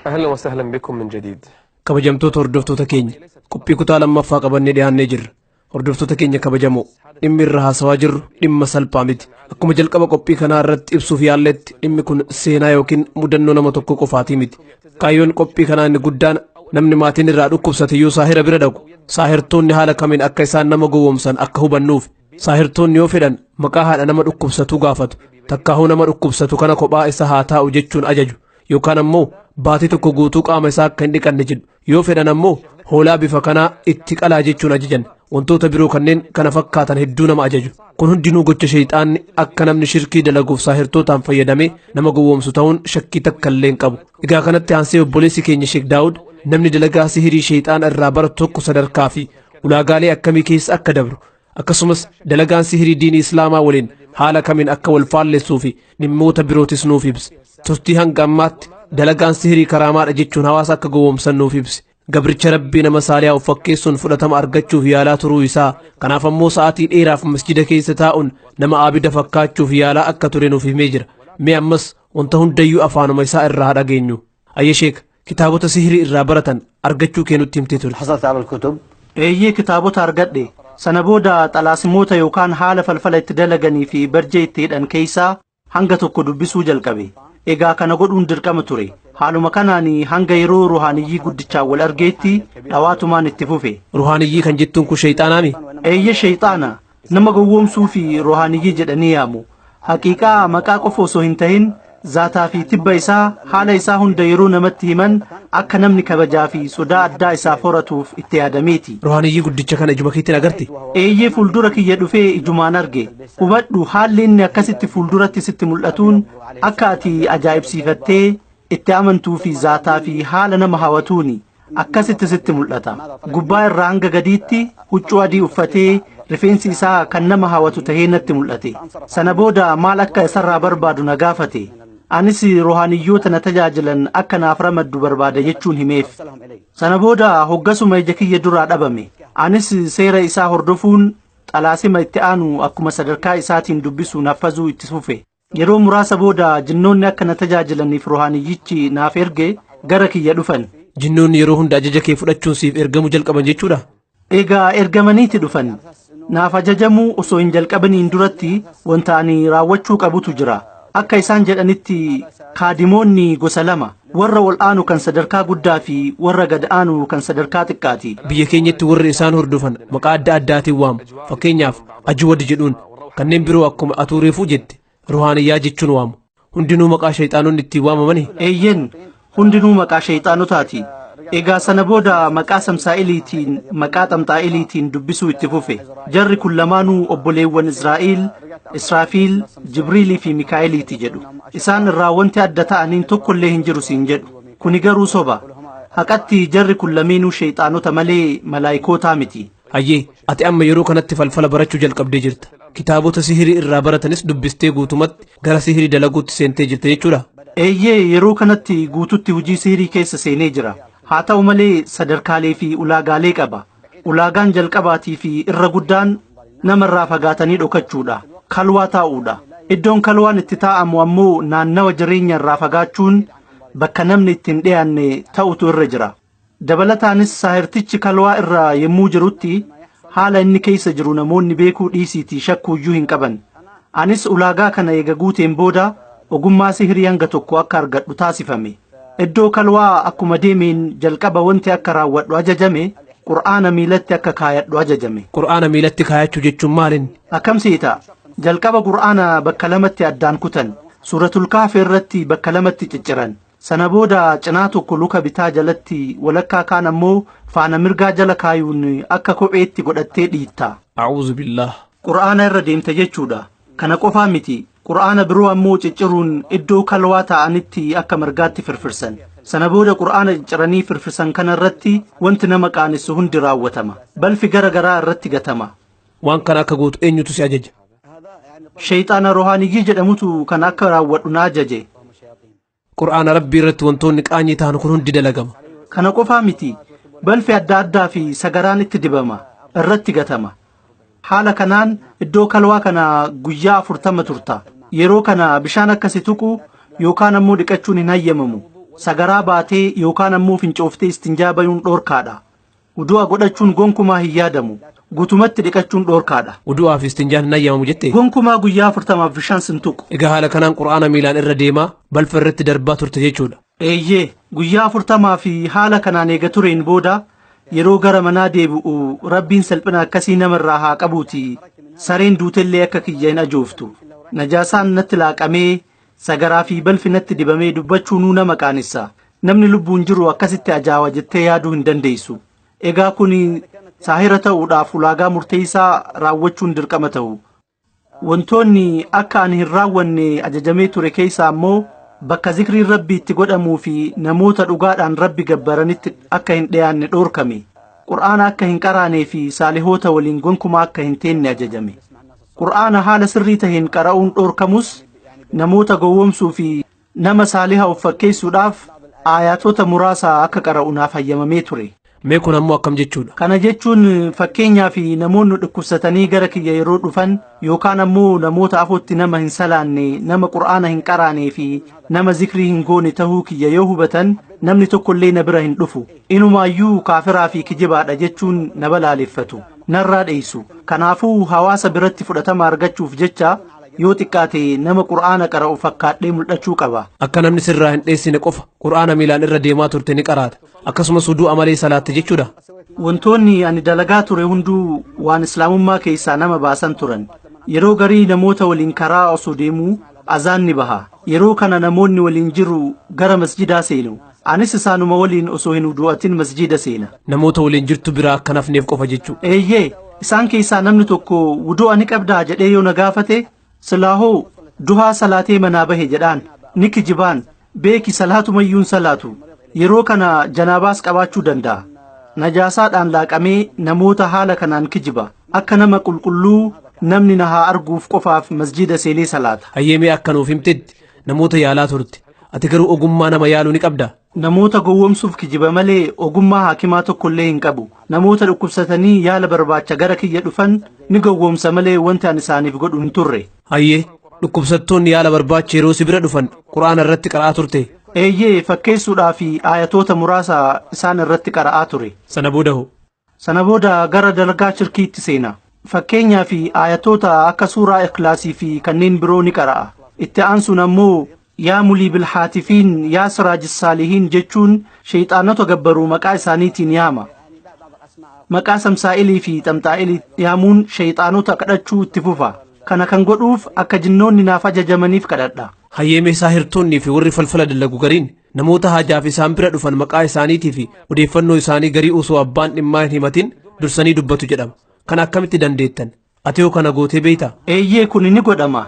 أهلا وسهلا بكم من جديد. kabajamtoota hordoftoota keenya qophii kutaa lammaffaa qabannee dhiyaannee jirra. Hordoftoota keenya kabajamoo dhimmi irra haasawaa jirru dhimma salphaa miti. Akkuma jalqaba qophii kanaa irratti ibsuuf yaalletti dhimmi kun seenaa yookiin mudannoo nama tokko qofaatii miti. Kaayyoon qophii kanaa inni guddaan namni maatiin irraa dhukkubsate yoo saahira bira dhaqu saahirtoonni haala kamiin akka isaan nama gowwoomsan akka hubannuuf. Saahirtoonni yoo fedhan maqaa haadha nama dhukkubsatuu gaafatu. Takkaahuu nama dhukkubsatu kana kophaa isa haa taa'u jechuun ajaju. Yookaan ammoo baatii tokko guutuu qaama isaa akka hin dhiqanne jedhu. Yoo fedhan ammoo hoolaa bifa kanaa itti qalaa jechuun ajajan. Wantoota biroo kanneen kana fakkaatan hedduu nama ajaju. Kun hundinuu gocha shayxaanni akka namni shirkii dalaguuf saahirtootaan fayyadamee nama gowwoomsu ta'uun shakkii takka illee hin qabu. Egaa kanatti aansee obboleessi keenya Sheek Daawud namni dalagaa sihirii shayxaana irraa baratu tokko sadarkaa fi ulaagaalee akkamii keessa akka dabru akkasumas dalagaan sihirii diinii islaamaa waliin haala kamiin akka wal faallessuu fi dhimmoota birootis nuuf ibse. Turtii hanga ammaatti dalagaan sihirii karaamaadha jechuun hawaasa akka gowwoomsan nuuf ibse. Gabricha rabbii nama saaliyaa of fakkeessuun fudhatama argachuuf yaalaa turuu isaa kanaaf ammoo sa'aatii dheeraaf masjida keessa taa'uun nama aabida fakkaachuuf yaalaa akka ture nuuf himee jira. Mee ammas wanta hundayyuu afaanuma isaa irraa dhageenyu. Ayya Sheek kitaabota sihirii irraa baratan argachuu kee nutti himtee ture. Eeyyee kitaabota argadhe. Sana booda xalaasimoota yookaan haala falfala itti dalaganii fi barjee itti hidhan keessaa hanga tokko dubbisuu jalqabe. Egaa kana godhuun dirqama ture. Haaluma kanaan hanga yeroo ruhaaniyyii guddichaan wal argeetti dhawaatumaan itti fufe. Ruhaaniyyii kan jettuun kun shayxaanaami? Eeyyee shayxaana. Nama gowwoomsuu fi ruhaaniyyii jedhanii yaamu. Haqiiqaa maqaa qofa osoo hin ta'in zaataa fi tibba isaa haala isaa hunda yeroo namatti himan akka namni kabajaa fi sodaa addaa isaaf horatuuf itti yaadameeti. Ruhaaniyyii guddicha kana ijuma keetiin agarte? Eeyyee fuuldura kiyya dhufee ijumaan arge. Hubadhu haalli inni akkasitti fuulduratti sitti mul'atuun akka ati ajaa'ibsiifattee itti amantuu fi zaataa fi haala nama hawatuuni akkasitti sitti mul'ata. Gubbaa irraa hanga gadiitti huccuu adii uffatee rifeensi isaa kan nama hawatu tahee natti mul'ate. Sana booda maal akka isarraa barbaadu na gaafate. Anis ruhaaniyyoota na tajaajilan akka naaf ramaddu barbaada jechuun himeef. Sana booda hoggasuma ija kiyya duraa dhabame. Anis seera isaa hordofuun xalaasima itti aanu akkuma sadarkaa isaatiin dubbisuu naffazuu itti fufe. Yeroo muraasa booda jinnoonni akka na tajaajilaniif ruhaaniyyichi naaf erge gara kiyya dhufan. Jinnoonni yeroo hunda ajaja kee fudhachuun siif ergamuu jalqaban jechuudha? Egaa ergamaniiti dhufan. Naaf ajajamuu osoo hin jalqabaniin duratti wanta ani raawwachuu qabutu jira. Akka isaan jedhanitti kaadimoonni gosa lama warra ol aanu kan sadarkaa guddaa fi warra gad aanu kan sadarkaa xiqqaati. Biyya keenyatti warri isaan hordofan maqaa adda addaatiin waamu. Fakkeenyaaf ajwad jedhuun kanneen biroo akkuma atuureefuu jette ruhaaniyyaa jechuun waamu. Hundinuu maqaa shayxaanonni ittiin waamamani? Eeyyen hundinuu maqaa shayxaanotaati. Egaa sana booda maqaa samsaa'iliitiin maqaa xamxaa'iliitiin dubbisuu itti fufe. Jarri kun lamaanuu obboleewwan Israa'eel, Israafiil, Jibriilii fi Mikaa'eliiti jedhu. Isaan irraa wanti adda ta'aniin tokkollee hin jiru siin jedhu. Kuni garuu soba. Haqatti jarri kun lameenuu shayxaanota malee malaayikootaa miti. Hayyee ati amma yeroo kanatti falfala barachuu jalqabdee jirta. Kitaabota sihirii irraa baratanis dubbistee guutumatti gara sihirii dalaguutti seentee jirta jechuudha? Eeyyee yeroo kanatti guututti hojii sihirii keessa seenee jira. Haa ta'u malee sadarkaalee fi ulaagaalee qaba. Ulaagaan jalqabaatii fi irra guddaan namarraa fagaatanii dhokachuudha. Kalwaa taa'uudha. Iddoon kalwaan itti taa'amu ammoo naannawa jireenya irraa fagaachuun bakka namni ittiin dhiyaanne ta'utu irra jira. Dabalataanis saahirtichi kalwaa irraa yemmuu jirutti haala inni keessa jiru namoonni beekuu dhiisiitii shakkuuyyuu hin qaban. Anis ulaagaa kana eega guuteen booda ogummaa sihirii hanga tokko akka argadhu taasifame. Iddoo kalwaa akkuma deemeen jalqaba wanti akka raawwadhu ajajame. Qur'aana miilatti akka kaayadhu ajajame. Qur'aana miilatti kaayachuu jechuun maalin? Akkam seeta. Jalqaba Qur'aana bakka lamatti addaan kutan. Suuratul Kaaf irratti bakka lamatti cicciran. Sana booda cinaa tokko luka bitaa jalatti walakkaa kaan ammoo faana mirgaa jala kaayuun akka kopheetti godhattee dhiitta. A'uuzu billah. Qur'aana irra deemta jechuudha. Kana qofaa miti. Qur'aana biroo ammoo cicciruun iddoo kalwaa ta'anitti akka margaatti firfirsan. Sana booda Qur'aana cicciranii firfirsan kana irratti wanti nama qaanessu hundi raawwatama. Balfi gara garaa irratti gatama. Waan kana akka gootu eenyutu si ajaja? Shayxaana ruhaaniyyii jedhamutu kan akka raawwadhu na ajaje. Qur'aana rabbii irratti wantoonni qaanyii ta'an kun hundi dalagama. Kana qofaa miti balfi adda addaa fi sagaraan itti dibama irratti gatama. Haala kanaan iddoo kalwaa kana guyyaa 40 turta. Yeroo kana bishaan akkasi tuqu yookaan ammoo dhiqachuun hin hayyamamu. Sagaraa baatee yookaan ammoo fincooftee istinjaa bayuun dhoorkaadha. Wudu'a godhachuun gonkumaa hin yaadamu. Guutumatti dhiqachuun dhoorkaadha. Wudu'aa fi istinjaan hin hayyamamu jettee? Gonkumaa guyyaa 40 bishaan sin tuqu. Egaa haala kanaan qura'aana miilaan irra deemaa balfa irratti darbaa turte jechuudha. Eeyyee guyyaa 40 fi haala kanaan eega tureen booda yeroo gara manaa deebi'u rabbiin salphina akkasii namarraa haa qabuuti. Sareen duutellee akka kiyya hin ajooftu. Najaasaan natti laaqamee sagaraa fi balfi natti dibamee dubbachuunuu nama qaanessa. Namni lubbuun jiru akkasitti ajaawa jettee yaaduu hin dandeessu. Egaa kun saahira ta'uudhaaf ulaagaa murteessaa raawwachuun dirqama ta'u. Wantoonni akka ani hin raawwanne ajajamee ture keessaa ammoo bakka zikriin rabbi itti godhamuu fi namoota dhugaadhaan rabbi gabbaranitti akka hin dhiyaanne dhoorkame. Qur'aana akka hin qaraanee fi saalihoota waliin gonkumaa akka hin teenne ajajame. Qur'aana haala sirrii taheen qara'uun dhoorkamus namoota gowwomsuu fi nama saaliha of fakkeessuudhaaf aayatota muraasa akka qara'u naaf hayyamamee ture. Mee kun ammoo akkam jechuudha? Kana jechuun fakkeenyaa fi namoonni dhukkubsatanii gara kiyya yeroo dhufan yookaan ammoo namoota afootti nama hin salaanne, nama qur'aana hin qaraanee fi nama zikrii hin goone tahuu kiyya yoo hubatan namni tokkollee na bira hin dhufu. Inumaayyuu kaafiraa fi kijibaadha jechuun na balaaleffatu. Narraa dheessu. Kanaafuu hawaasa biratti fudhatama argachuuf jecha yoo xiqqaate nama qur'aana qara'u fakkaadhee mul'achuu qaba. Akka namni sirraa hin dheessine qofa qur'aana miilaan irra deemaa turte ni qaraata. Akkasumas wudu'a malee salaatte jechuudha. Wantoonni ani dalagaa ture hunduu waan islaamummaa keessaa nama baasan turan. Yeroo garii namoota waliin karaa osoo deemuu azaanni baha. Yeroo kana namoonni waliin jiru gara masjidaa seenu. Anis isaanuma waliin osoo hin wudu'atin masjida seena. Namoota waliin jirtu biraa akka nafneef qofa jechuudha. Eeyyee isaan keessaa namni tokko wudu'a ni qabdaa jedhee yoo na gaafate silaahoo duhaa salaatee manaa bahe jedhaan ni kijibaan beeki salaatumayyuun salaatu. Yeroo kana janaabaas qabaachuu danda'a. Najaasaadhaan laaqamee namoota haala kanaan kijiba. Akka nama qulqulluu namni na haa arguuf qofaaf masjida seenee salaata. Hayyeemee akka nuuf himtetti namoota yaalaa turte. Ati garuu ogummaa nama yaaluu ni qabda. Namoota gowwomsuuf kijiba malee ogummaa haakimaa tokkollee hin qabu. Namoota dhukkubsatanii yaala barbaacha gara kiyya dhufan ni gowwomsa malee wanti ani isaaniif godhu hin turre. Hayyee dhukkubsattoonni yaala barbaacha yeroo si bira dhufan qura'aana irratti qara'aa turte. Eeyyee fakkeessuudhaa fi aayatoota muraasa isaan irratti qara'aa ture. Sana booda hoo? Sana booda gara dalagaa shirkiitti seena. Fakkeenyaa fi aayatoota akka suuraa ikhlaasii fi kanneen biroo ni qara'a. Itti aansuun ammoo yaa mulii bilhaatifiin yaa siraajis saalihiin jechuun sheeyxaanota gabbaruu maqaa isaaniitiin yaama. Maqaa samsaa'ilii fi xamxaa'ilii yaamuun sheeyxaanota kadhachuu itti fufa. Kana kan godhuuf akka jinnoonni naaf ajajamaniif kadhadha. Hayyeemee saahirtoonnii fi warri falfala dalagu gariin namoota hajaaf isaan bira dhufan maqaa isaaniitii fi odeeffannoo isaanii garii osoo abbaan dhimmaa hin himatin dursanii dubbatu jedhama. Kana akkamitti dandeettan? Ati yoo kana gootee beeyta? Eeyyee kun ni godhama.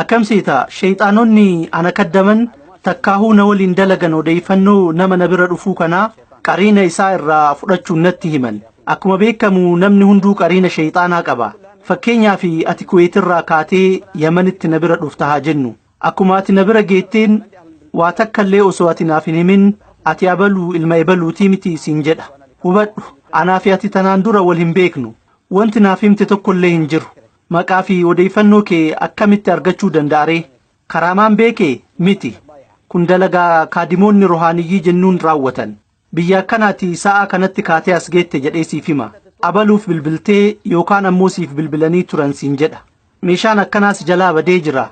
Akkamsiita sheeyxaanonni ana kaddaman takkaahuu na waliin dalagan odeeffannoo nama na bira dhufuu kanaa qariina isaa irraa fudhachuun natti himan. Akkuma beekamu namni hunduu qariina sheeyxaanaa qaba. Fakkeenyaa fi ati Kuweetirraa kaatee Yamanitti na bira dhufta haa jennu. Akkuma ati na bira geetteen waa takkallee osoo ati naaf hin himin ati abaluu ilma ebaluutii miti siin jedha. Hubadhu anaa fi ati tanaan dura wal hin beeknu. Wanti naaf himte tokkollee hin jiru. Maqaa fi odeeffannoo kee akkamitti argachuu danda'aree? Karaamaan beekee miti. Kun dalagaa kaadimoonni rohaaniyyii jennuun raawwatan. Biyya akkanaati sa'a kanatti kaatee as geette jedhee siif hima. Abaluuf bilbiltee yookaan ammoo siif bilbilanii turan siin jedha. Meeshaan akkanaas jalaa badee jira.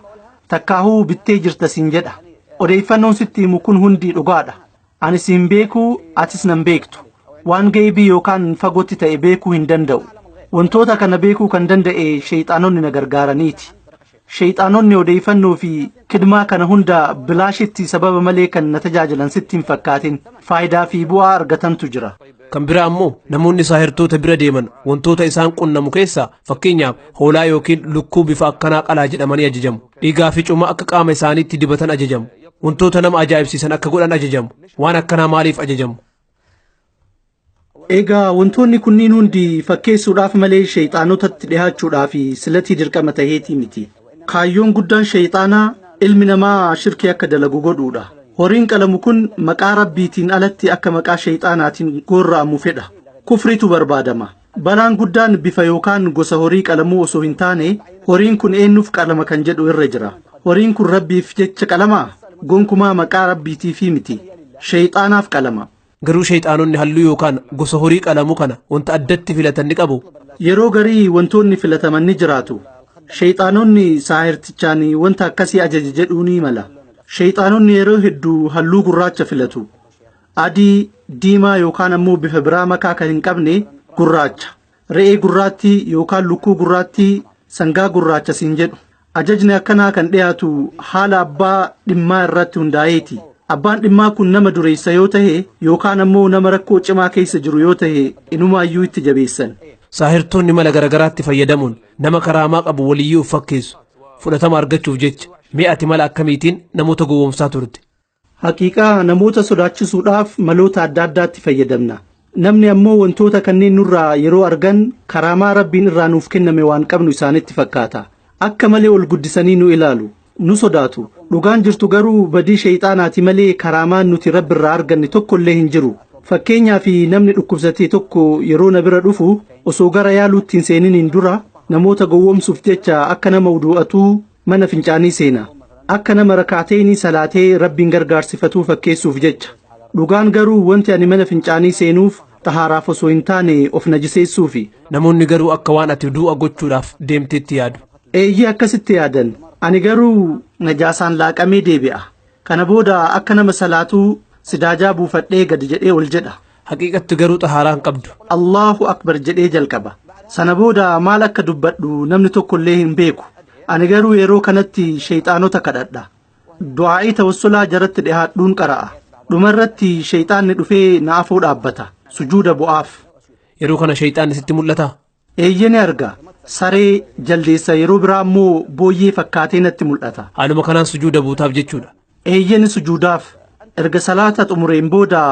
Takkaahuu bittee jirta siin jedha. Odeeffannoon sitti himu kun hundi dhugaadha. Ani siin beekuu atis nan beektu. Waan geebii yookaan fagootti ta'e beekuu hin danda'u. Wantoota kana beekuu kan danda'e sheeyxaanonni na gargaaraniiti. Sheeyxaanonni odeeffannoo fi kidmaa kana hunda bilaashitti sababa malee kan na tajaajilan sitti hin fakkaatin faayidaa fi bu'aa argatantu jira. Kan biraa ammoo namoonni saahirtoota bira deeman wantoota isaan qunnamu keessaa fakkeenyaaf hoolaa yookiin lukkuu bifa akkanaa qalaa jedhamanii ajajamu. Dhiigaa fi cuma akka qaama isaaniitti dibatan ajajamu. Wantoota nama ajaa'ibsiisan akka godhan ajajamu. Waan akkanaa maaliif ajajamu? Egaa wantoonni kunniin hundi fakkeessuudhaaf malee sheeyxaanotatti dhihaachuudhaaf silatii dirqama taheetii miti. Kaayyoon guddaan sheeyxaanaa ilmi namaa shirkii akka dalagu godhuudha. horiin qalamu kun maqaa rabbiitiin alatti akka maqaa shayxaanaatiin gorra'amu fedha. Kufritu barbaadama. Balaan guddaan bifa yookaan gosa horii qalamuu osoo hin taane horiin kun eenyuuf qalama kan jedhu irra jira. Horiin kun rabbiif jecha qalamaa? Gonkumaa maqaa rabbiitiif miti. Shayxaanaaf qalama. Garuu shayxaanonni halluu yookaan gosa horii qalamuu kana wanta addatti filatan ni qabu. Yeroo garii wantoonni filataman ni jiraatu. Shayxaanonni saahirtichaan wanta akkasii ajaja jedhuu ni mala. Shayxaanonni yeroo hedduu halluu gurraacha filatu. Adii, diimaa yookaan ammoo bifa biraa makaa kan hin qabne gurraacha. Re'ee gurraattii yookaan lukkuu gurraattii, sangaa gurraacha siin jedhu. Ajajni akkanaa kan dhiyaatu haala abbaa dhimmaa irratti hundaa'eeti. Abbaan dhimmaa kun nama dureessa yoo ta'e yookaan ammoo nama rakkoo cimaa keessa jiru yoo ta'e inumaayyuu itti jabeessan. Saahirtoonni mala garagaraatti fayyadamuun nama karaamaa qabu waliyyuu fakkeessu fudhatama argachuuf jecha mi'ati mala akkamiitiin namoota gowwoomsaa turte. Haqiiqaa namoota sodaachisuudhaaf maloota adda addaatti fayyadamna. Namni ammoo wantoota kanneen nurraa yeroo argan karaamaa rabbiin irraa nuuf kenname waan qabnu isaanitti fakkaata. Akka malee ol guddisanii nu ilaalu, nu sodaatu. Dhugaan jirtu garuu badii shayxaanaati malee karaamaan nuti rabbi irraa arganne tokkollee hin jiru. Fakkeenyaaf namni dhukkubsatee tokko yeroo na bira dhufu osoo gara yaaluutti hin seeniniin dura namoota gowwoomsuuf jecha akka nama wuduu'atuu mana fincaanii seena. Akka nama rakaateenii salaatee rabbiin gargaarsifatuu fakkeessuuf jecha. Dhugaan garuu wanti ani mana fincaanii seenuuf tahaaraaf osoo hin taane of najiseessuufi. Namoonni garuu akka waan ati du'a gochuudhaaf deemteetti yaadu. Eeyyee akkasitti yaadan. Ani garuu najaasaan laaqamee deebi'a. Kana booda akka nama salaatuu sidaajaa buufadhee gadi jedhee ol jedha. Haqiiqatti garuu xahaaraa hin qabdu. Allahu akbar jedhee jalqaba. Sana booda maal akka dubbadhu namni tokkollee hin beeku. Ani garuu yeroo kanatti shayxaanota kadhadha. Du'aa'ii tawassulaa jaratti dhihaadhuun qara'a. Dhumarratti shayxaanni dhufee na afoo dhaabbata. Sujuuda bu'aaf. Yeroo kana shayxaanni sitti mul'ata? Eeyyee ni arga. Saree jaldeessa yeroo biraa ammoo booyyee fakkaatee natti mul'ata. Haaluma kanaan sujuuda buutaaf jechuudha. Eeyyee ni sujuudaaf. Erga salaata xumureen booda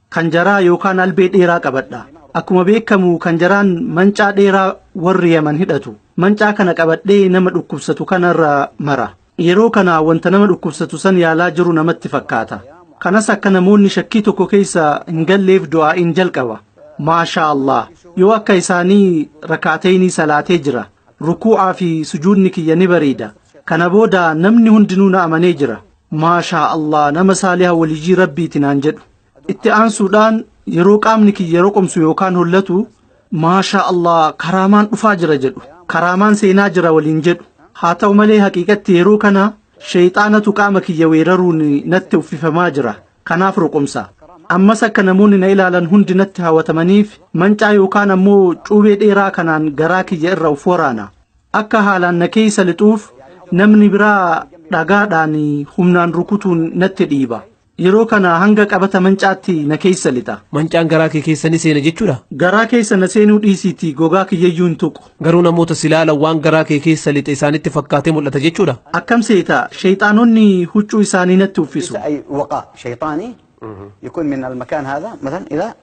kanjaraa yookaan albee dheeraa qabadha. Akkuma beekamu kanjaraan mancaa dheeraa warri Yaman hidhatu. Mancaa kana qabadhee nama dhukkubsatu kanarra mara. Yeroo kana wanta nama dhukkubsatu san yaalaa jiru namatti fakkaata. Kanas akka namoonni shakkii tokko keessa hin galleef du'aa'iin jalqaba. Maashaa Allah. Yoo akka isaanii rakaateenii salaatee jira. Rukuu'aa fi sujuudni kiyya ni bareeda. Kana booda namni hundinuu na amanee jira. Maashaa Allah nama saaliha walijii rabbiiti naan jedhu. Itti aansuudhaan yeroo qaamni kiyya roqomsu yookaan hollatu maashaa Allah karaamaan dhufaa jira jedhu. Karaamaan seenaa jira waliin jedhu. Haa ta'u malee haqiiqatti yeroo kana shayxaanatu qaama kiyya weeraruun natti uffifamaa jira. Kanaaf roqomsa. Ammas akka namoonni na ilaalan hundi natti hawwatamaniif mancaa yookaan ammoo cuubee dheeraa kanaan garaa kiyya irra uf waraana. Akka haalaan na keessa lixuuf namni biraa dhagaadhaan humnaan rukutuun natti dhiiba. Yeroo kana hanga qabata mancaatti na keessa lixa. Mancaan garaa kee keessa ni seena jechuudha? Garaa keessa na seenuu dhiisiiti gogaa kiyyayyuu hin tuqu. Garuu namoota silaalan waan garaa kee keessa lixe isaanitti fakkaatee mul'ata jechuudha? Akkam seeta shayxaanonni huccuu isaanii natti uffisu. أي وقاء شيطاني يكون من المكان هذا مثلا إلى